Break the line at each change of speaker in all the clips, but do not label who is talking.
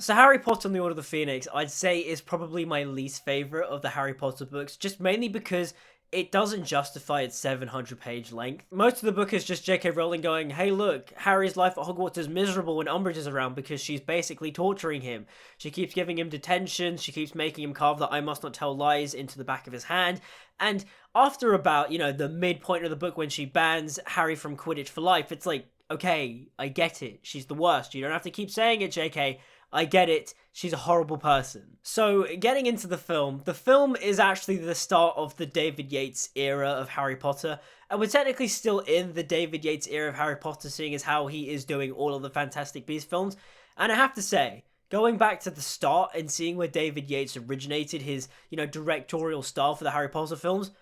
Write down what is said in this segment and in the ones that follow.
So Harry Potter and the Order of the Phoenix, I'd say, is probably my least favourite of the Harry Potter books, just mainly because it doesn't justify its 700-page length. Most of the book is just J.K. Rowling going, hey look, Harry's life at Hogwarts is miserable when Umbridge is around because she's basically torturing him. She keeps giving him detention, she keeps making him carve the I must not tell lies into the back of his hand, and after about, the midpoint of the book when she bans Harry from Quidditch for life, it's like, okay, I get it, she's the worst, you don't have to keep saying it, JK, I get it, she's a horrible person. So, getting into the film is actually the start of the David Yates era of Harry Potter, and we're technically still in the David Yates era of Harry Potter, seeing as how he is doing all of the Fantastic Beasts films, and I have to say, going back to the start and seeing where David Yates originated his, directorial style for the Harry Potter films,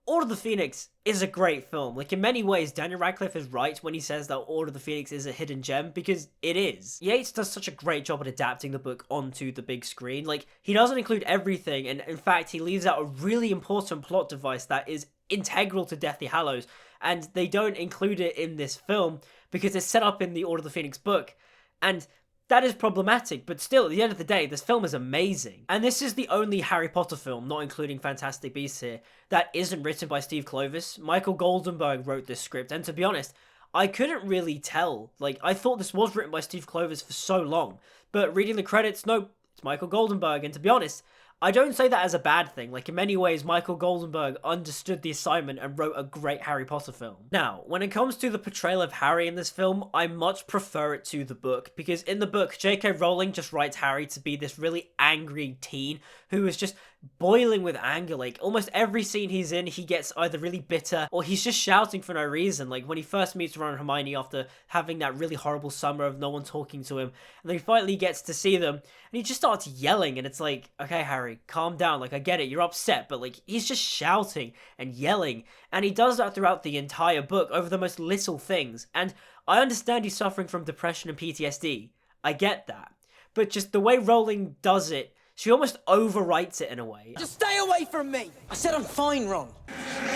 Order of the Phoenix is a great film. Like, in many ways, Daniel Radcliffe is right when he says that Order of the Phoenix is a hidden gem, because it is. Yates does such a great job at adapting the book onto the big screen. Like, he doesn't include everything, and in fact, he leaves out a really important plot device that is integral to Deathly Hallows, and they don't include it in this film because it's set up in the Order of the Phoenix book, and that is problematic, but still, at the end of the day, this film is amazing. And this is the only Harry Potter film, not including Fantastic Beasts here, that isn't written by Steve Kloves. Michael Goldenberg wrote this script, and to be honest, I couldn't really tell. Like, I thought this was written by Steve Kloves for so long, but reading the credits, nope, it's Michael Goldenberg, and to be honest, I don't say that as a bad thing. Like, in many ways, Michael Goldenberg understood the assignment and wrote a great Harry Potter film. Now, when it comes to the portrayal of Harry in this film, I much prefer it to the book, because in the book, J.K. Rowling just writes Harry to be this really angry teen who is just boiling with anger. Like, almost every scene he's in, he gets either really bitter or he's just shouting for no reason. Like, when he first meets Ron and Hermione after having that really horrible summer of no one talking to him, and then he finally gets to see them, and he just starts yelling, and it's like, okay, Harry, calm down. Like, I get it, you're upset, but like, he's just shouting and yelling, and he does that throughout the entire book over the most little things. And I understand he's suffering from depression and PTSD. I get that. But just the way Rowling does it, she almost overwrites it in a way.
Just stay away from me! I said I'm fine, Ron.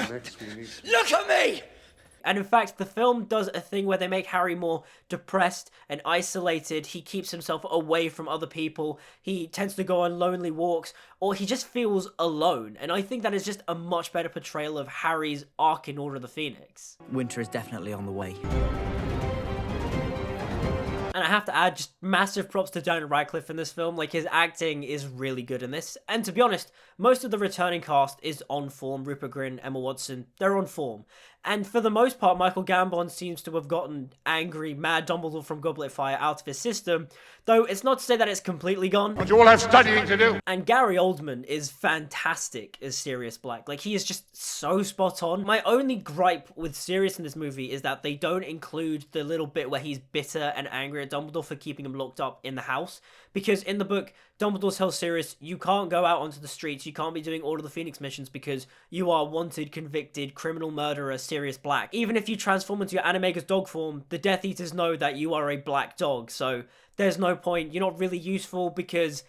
Look at me!
And in fact, the film does a thing where they make Harry more depressed and isolated. He keeps himself away from other people. He tends to go on lonely walks, or he just feels alone. And I think that is just a much better portrayal of Harry's arc in Order of the Phoenix.
Winter is definitely on the way.
And I have to add, just massive props to Daniel Radcliffe in this film. Like, his acting is really good in this. And to be honest, most of the returning cast is on form. Rupert, Grint, Emma Watson, they're on form. And for the most part, Michael Gambon seems to have gotten angry, mad Dumbledore from Goblet of Fire out of his system, though it's not to say that it's completely gone.
But you all have studying to do.
And Gary Oldman is fantastic as Sirius Black. Like, he is just so spot on. My only gripe with Sirius in this movie is that they don't include the little bit where he's bitter and angry at Dumbledore for keeping him locked up in the house. Because in the book, Dumbledore tells Sirius, you can't go out onto the streets, you can't be doing Order of the Phoenix missions because you are wanted, convicted, criminal murderer Sirius Black. Even if you transform into your Animagus dog form, the Death Eaters know that you are a black dog, so there's no point, you're not really useful because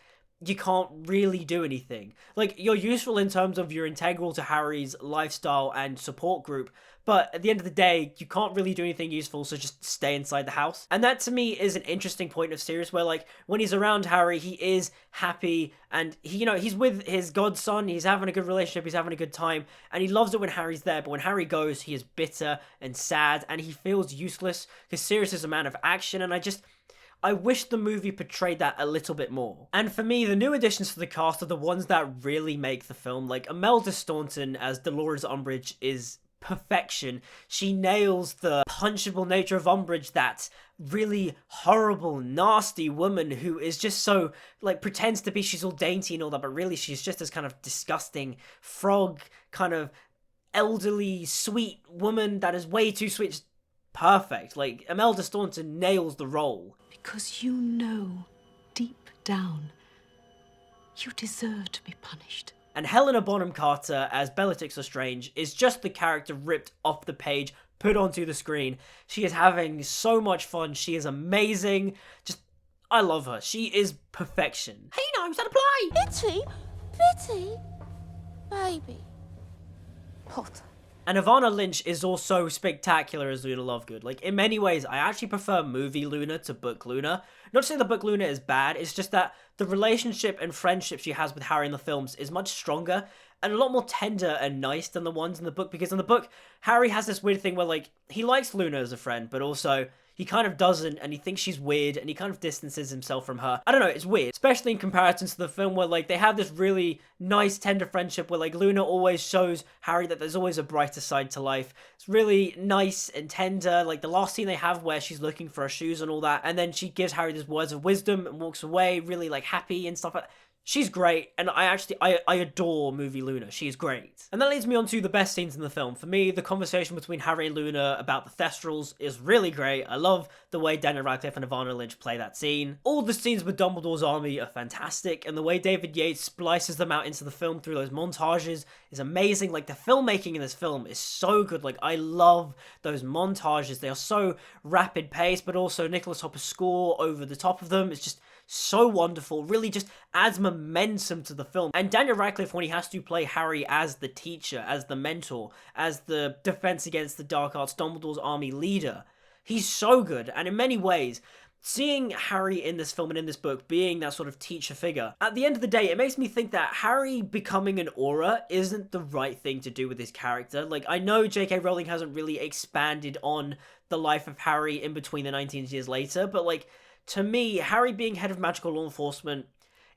you can't really do anything. Like, you're useful in terms of you're integral to Harry's lifestyle and support group, but at the end of the day, you can't really do anything useful, so just stay inside the house. And that, to me, is an interesting point of Sirius, where, like, when he's around Harry, he is happy, and, he, he's with his godson, he's having a good relationship, he's having a good time, and he loves it when Harry's there, but when Harry goes, he is bitter and sad, and he feels useless, because Sirius is a man of action, and I wish the movie portrayed that a little bit more. And for me, the new additions to the cast are the ones that really make the film. Like, Imelda Staunton as Dolores Umbridge is perfection. She nails the punchable nature of Umbridge, that really horrible, nasty woman who is just so, like, pretends to be she's all dainty and all that, but really she's just this kind of disgusting frog, kind of elderly, sweet woman that is way too sweet. Just perfect. Like, Imelda Staunton nails the role.
Because you know, deep down, you deserve to be punished.
And Helena Bonham Carter as Bellatrix Lestrange is just the character ripped off the page, put onto the screen. She is having so much fun. She is amazing. Just, I love her. She is perfection.
He knows how to play!
Bitty, Bitty, baby. Potter,
And Ivana Lynch is also spectacular as Luna Lovegood. Like, in many ways, I actually prefer movie Luna to book Luna. Not to say the book Luna is bad, it's just that the relationship and friendship she has with Harry in the films is much stronger and a lot more tender and nice than the ones in the book, because in the book, Harry has this weird thing where, like, he likes Luna as a friend, but also he kind of doesn't, and he thinks she's weird, and he kind of distances himself from her. I don't know, it's weird, especially in comparison to the film where, like, they have this really nice, tender friendship where, like, Luna always shows Harry that there's always a brighter side to life. It's really nice and tender, like, the last scene they have where she's looking for her shoes and all that, and then she gives Harry these words of wisdom and walks away really, like, happy and stuff like that. She's great, and I adore movie Luna. She's great. And that leads me on to the best scenes in the film. For me, the conversation between Harry and Luna about the Thestrals is really great. I love the way Daniel Radcliffe and Ivana Lynch play that scene. All the scenes with Dumbledore's army are fantastic, and the way David Yates splices them out into the film through those montages is amazing. Like, the filmmaking in this film is so good. Like, I love those montages. They are so rapid paced, but also Nicholas Hopper's score over the top of them is just so wonderful, really just adds momentum to the film. And Daniel Radcliffe, when he has to play Harry as the teacher, as the mentor, as the Defense Against the Dark Arts, Dumbledore's army leader, he's so good. And in many ways, seeing Harry in this film and in this book being that sort of teacher figure, at the end of the day, it makes me think that Harry becoming an Auror isn't the right thing to do with his character. Like, I know J.K. Rowling hasn't really expanded on the life of Harry in between the 19 years later, but, like, to me, Harry being head of magical law enforcement,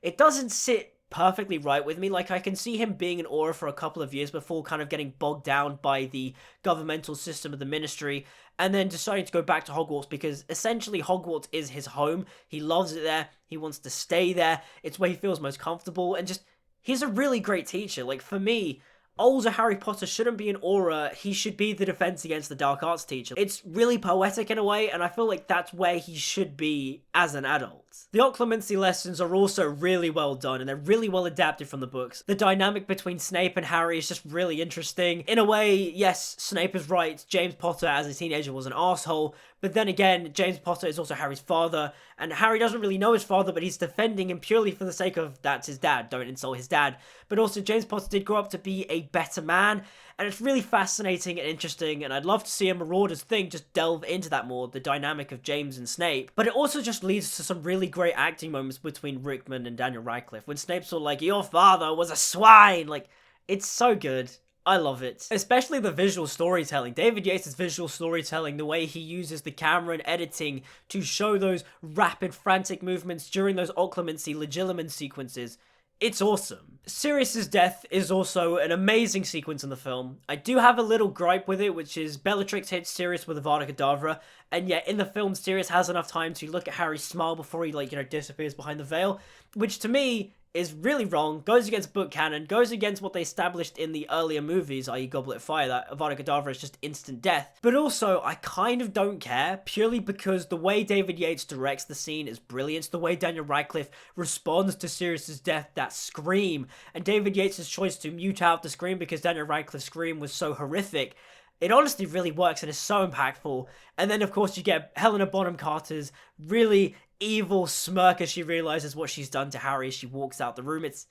it doesn't sit perfectly right with me. Like, I can see him being an Auror for a couple of years before kind of getting bogged down by the governmental system of the Ministry, and then deciding to go back to Hogwarts, because essentially Hogwarts is his home. He loves it there. He wants to stay there. It's where he feels most comfortable, and just, he's a really great teacher. Like, for me, older Harry Potter shouldn't be an Auror, he should be the Defense Against the Dark Arts teacher. It's really poetic in a way, and I feel like that's where he should be as an adult. The occlumency lessons are also really well done, and they're really well adapted from the books. The dynamic between Snape and Harry is just really interesting. In a way, yes, Snape is right, James Potter as a teenager was an asshole, but then again, James Potter is also Harry's father, and Harry doesn't really know his father, but he's defending him purely for the sake of, that's his dad, don't insult his dad. But also, James Potter did grow up to be a better man, and it's really fascinating and interesting, and I'd love to see a Marauders thing just delve into that more, the dynamic of James and Snape. But it also just leads to some really great acting moments between Rickman and Daniel Radcliffe, when Snape's sort of like, your father was a swine! Like, it's so good. I love it. Especially the visual storytelling. David Yates' visual storytelling, the way he uses the camera and editing to show those rapid, frantic movements during those occlumency legilimens sequences. It's awesome. Sirius's death is also an amazing sequence in the film. I do have a little gripe with it, which is Bellatrix hits Sirius with Avada Kedavra, and yet in the film, Sirius has enough time to look at Harry smile before he, like, disappears behind the veil, which to me is really wrong, goes against book canon, goes against what they established in the earlier movies, i.e. Goblet of Fire, that Avada Kedavra is just instant death. But also, I kind of don't care, purely because the way David Yates directs the scene is brilliant, the way Daniel Radcliffe responds to Sirius's death, that scream, and David Yates' choice to mute out the scream because Daniel Radcliffe's scream was so horrific. It honestly really works and is so impactful. And then, of course, you get Helena Bonham Carter's really evil smirk as she realizes what she's done to Harry as she walks out the room. It's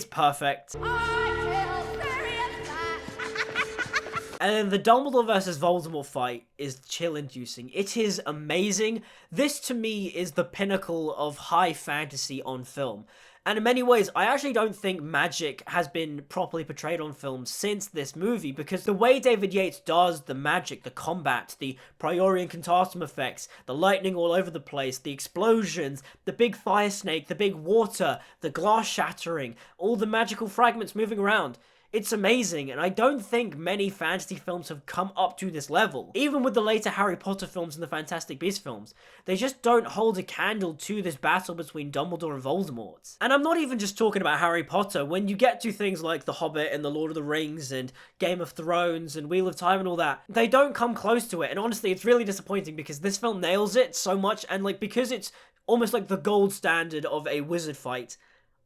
perfect. And then the Dumbledore versus Voldemort fight is chill-inducing. It is amazing. This, to me, is the pinnacle of high fantasy on film. And in many ways, I actually don't think magic has been properly portrayed on film since this movie, because the way David Yates does the magic, the combat, the Priori and Contatum effects, the lightning all over the place, the explosions, the big fire snake, the big water, the glass shattering, all the magical fragments moving around. It's amazing, and I don't think many fantasy films have come up to this level. Even with the later Harry Potter films and the Fantastic Beasts films, they just don't hold a candle to this battle between Dumbledore and Voldemort. And I'm not even just talking about Harry Potter. When you get to things like The Hobbit and The Lord of the Rings and Game of Thrones and Wheel of Time and all that, they don't come close to it. And honestly, it's really disappointing because this film nails it so much, and like, because it's almost like the gold standard of a wizard fight,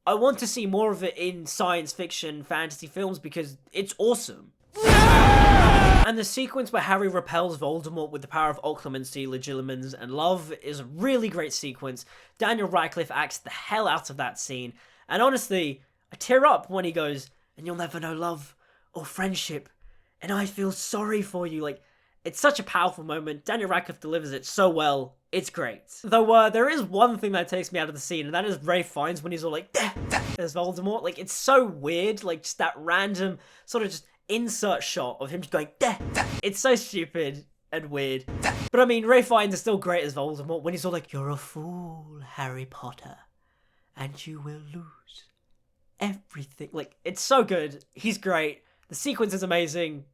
I want to see more of it in science fiction, fantasy films, because it's awesome. And the sequence where Harry repels Voldemort with the power of occlumency, legilimens, and love is a really great sequence. Daniel Radcliffe acts the hell out of that scene. And honestly, I tear up when he goes, "And you'll never know love or friendship and I feel sorry for you. Like, it's such a powerful moment. Daniel Radcliffe delivers it so well. It's great. Though, there is one thing that takes me out of the scene, and that is Ralph Fiennes when he's all like, as Voldemort. Like, it's so weird. Like, just that random sort of just insert shot of him just going, It's so stupid and weird. But I mean, Ralph Fiennes is still great as Voldemort when he's all like, you're a fool, Harry Potter, and you will lose everything. Like, it's so good. He's great. The sequence is amazing.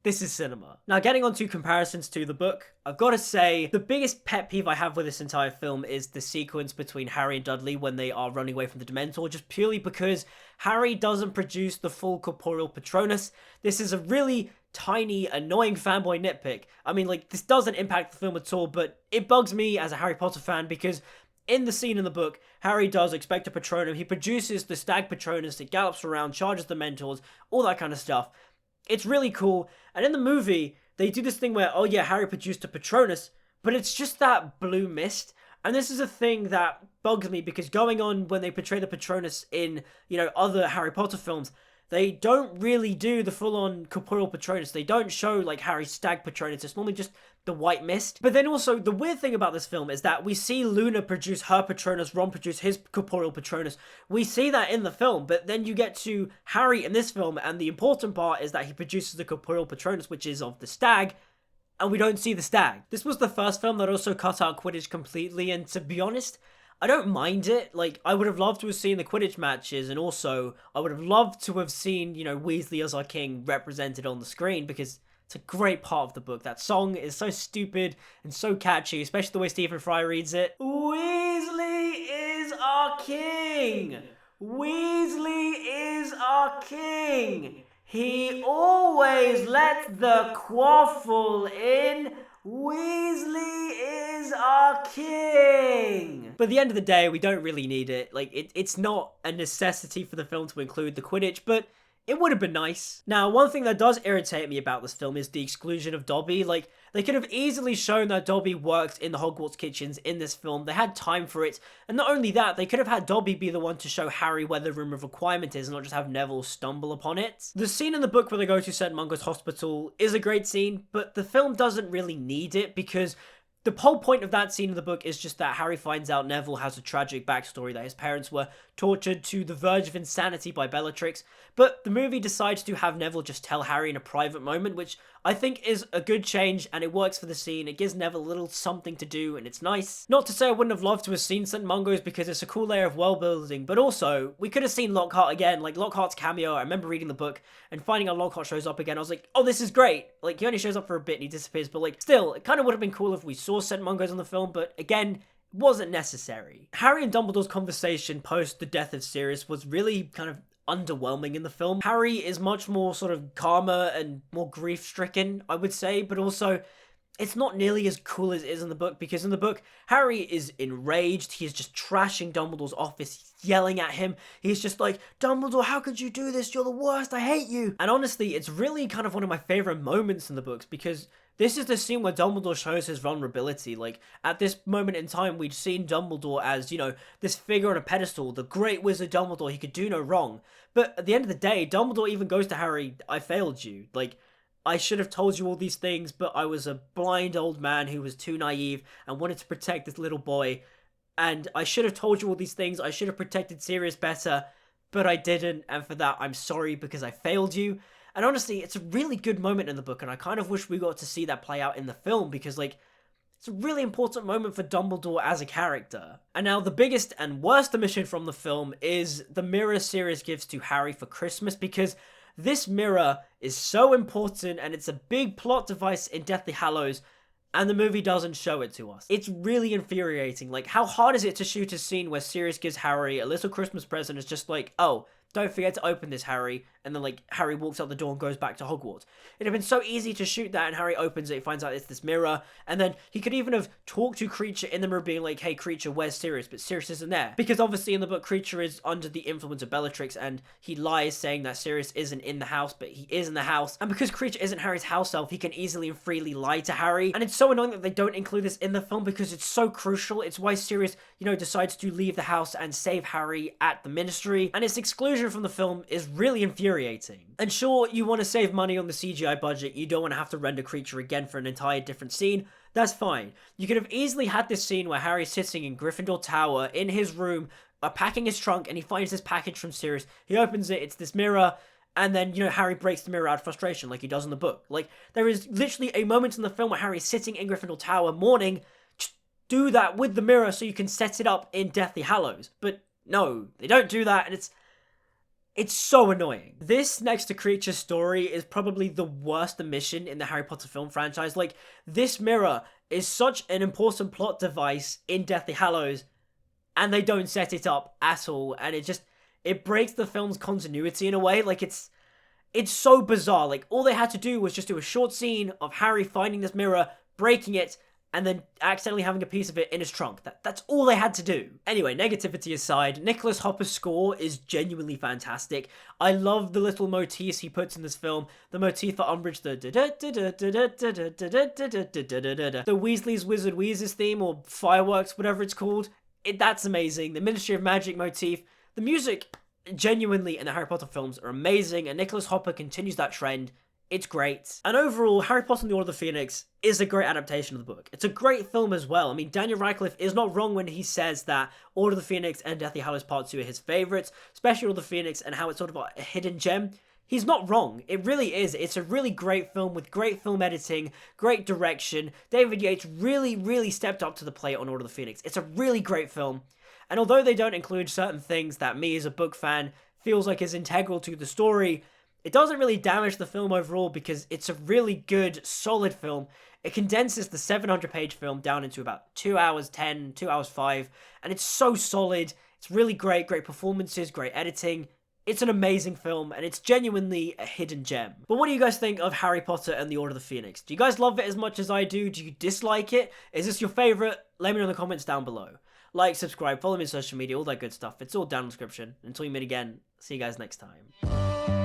This is cinema. Now, getting on to comparisons to the book, I've got to say, the biggest pet peeve I have with this entire film is the sequence between Harry and Dudley when they are running away from the Dementor, just purely because Harry doesn't produce the full corporeal Patronus. This is a really tiny, annoying fanboy nitpick. I mean, like, this doesn't impact the film at all, but it bugs me as a Harry Potter fan because in the scene in the book, Harry does expect a Patronum. He produces the Stag Patronus that gallops around, charges the Mentors, all that kind of stuff. It's really cool. And in the movie, they do this thing where, oh yeah, Harry produced a Patronus, but it's just that blue mist. And this is a thing that bugs me because going on when they portray the Patronus in, other Harry Potter films, they don't really do the full-on corporeal Patronus. They don't show, like, Harry's Stag Patronus. It's normally just the white mist. But then also, the weird thing about this film is that we see Luna produce her Patronus, Ron produce his corporeal Patronus. We see that in the film, but then you get to Harry in this film, and the important part is that he produces the corporeal Patronus, which is of the stag, and we don't see the stag. This was the first film that also cut out Quidditch completely, and to be honest, I don't mind it. Like, I would have loved to have seen the Quidditch matches, and also, I would have loved to have seen, Weasley as our king represented on the screen, because it's a great part of the book. That song is so stupid and so catchy, especially the way Stephen Fry reads it. Weasley is our king! Weasley is our king! He always lets the quaffle in. Weasley is our king! But at the end of the day, we don't really need it. Like, it's not a necessity for the film to include the Quidditch, but it would have been nice. Now, one thing that does irritate me about this film is the exclusion of Dobby. Like, they could have easily shown that Dobby worked in the Hogwarts kitchens in this film. They had time for it. And not only that, they could have had Dobby be the one to show Harry where the Room of Requirement is and not just have Neville stumble upon it. The scene in the book where they go to St. Mungo's Hospital is a great scene, but the film doesn't really need it because the whole point of that scene in the book is just that Harry finds out Neville has a tragic backstory, that his parents were tortured to the verge of insanity by Bellatrix, but the movie decides to have Neville just tell Harry in a private moment, which I think is a good change, and it works for the scene. It gives Neville a little something to do, and it's nice. Not to say I wouldn't have loved to have seen St. Mungo's because it's a cool layer of world building, but also, we could have seen Lockhart again, like Lockhart's cameo. I remember reading the book and finding out Lockhart shows up again. I was like, oh, this is great. Like, he only shows up for a bit and he disappears, but like, still, it kind of would have been cool if we saw St. Mungo's in the film, but again, wasn't necessary. Harry and Dumbledore's conversation post the death of Sirius was really kind of underwhelming in the film. Harry is much more sort of calmer and more grief-stricken, I would say, but also it's not nearly as cool as it is in the book, because in the book, Harry is enraged. He is just trashing Dumbledore's office, yelling at him. He's just like, Dumbledore, how could you do this? You're the worst. I hate you. And honestly, it's really kind of one of my favorite moments in the books, because this is the scene where Dumbledore shows his vulnerability. Like, at this moment in time, we'd seen Dumbledore as, this figure on a pedestal, the great wizard Dumbledore. He could do no wrong. But at the end of the day, Dumbledore even goes to Harry, I failed you. Like, I should have told you all these things, but I was a blind old man who was too naive and wanted to protect this little boy. And I should have told you all these things. I should have protected Sirius better, but I didn't. And for that, I'm sorry because I failed you. And honestly, it's a really good moment in the book, and I kind of wish we got to see that play out in the film, because, like, it's a really important moment for Dumbledore as a character. And now, the biggest and worst omission from the film is the mirror Sirius gives to Harry for Christmas, because this mirror is so important, and it's a big plot device in Deathly Hallows, and the movie doesn't show it to us. It's really infuriating. Like, how hard is it to shoot a scene where Sirius gives Harry a little Christmas present? It's just like, oh, don't forget to open this, Harry. And then, like, Harry walks out the door and goes back to Hogwarts. It'd have been so easy to shoot that, and Harry opens it, he finds out it's this mirror, and then he could even have talked to Creature in the mirror being like, hey, Creature, where's Sirius? But Sirius isn't there. Because obviously in the book, Creature is under the influence of Bellatrix, and he lies saying that Sirius isn't in the house, but he is in the house. And because Creature isn't Harry's house elf, he can easily and freely lie to Harry. And it's so annoying that they don't include this in the film, because it's so crucial. It's why Sirius, decides to leave the house and save Harry at the Ministry. And its exclusion imagery from the film is really infuriating. And sure, you want to save money on the CGI budget, you don't want to have to render Creature again for an entire different scene, that's fine. You could have easily had this scene where Harry's sitting in Gryffindor Tower, in his room, packing his trunk, and he finds this package from Sirius, he opens it, it's this mirror, and then, Harry breaks the mirror out of frustration like he does in the book. Like, there is literally a moment in the film where Harry's sitting in Gryffindor Tower mourning. Just do that with the mirror so you can set it up in Deathly Hallows. But no, they don't do that, and it's so annoying. This, next to Creature's story, is probably the worst omission in the Harry Potter film franchise. Like, this mirror is such an important plot device in Deathly Hallows, and they don't set it up at all, and it breaks the film's continuity in a way. Like, it's so bizarre. Like, all they had to do was just do a short scene of Harry finding this mirror, breaking it, and then accidentally having a piece of it in his trunk. That's all they had to do. Anyway, negativity aside, Nicholas Hopper's score is genuinely fantastic. I love the little motifs he puts in this film. The motif for Umbridge, the Weasley's Wizard Wheezes theme, or Fireworks, whatever it's called. That's amazing. The Ministry of Magic motif. The music, genuinely, in the Harry Potter films are amazing, and Nicholas Hopper continues that trend. It's great. And overall, Harry Potter and the Order of the Phoenix is a great adaptation of the book. It's a great film as well. I mean, Daniel Radcliffe is not wrong when he says that Order of the Phoenix and Deathly Hallows Part 2 are his favourites, especially Order of the Phoenix and how it's sort of a hidden gem. He's not wrong. It really is. It's a really great film with great film editing, great direction. David Yates really, really stepped up to the plate on Order of the Phoenix. It's a really great film. And although they don't include certain things that me as a book fan feels like is integral to the story, it doesn't really damage the film overall because it's a really good, solid film. It condenses the 700-page film down into about 2 hours 10, 2 hours 5, and it's so solid. It's really great performances, great editing. It's an amazing film, and it's genuinely a hidden gem. But what do you guys think of Harry Potter and the Order of the Phoenix? Do you guys love it as much as I do? Do you dislike it? Is this your favourite? Let me know in the comments down below. Like, subscribe, follow me on social media, all that good stuff. It's all down in the description. Until we meet again, see you guys next time.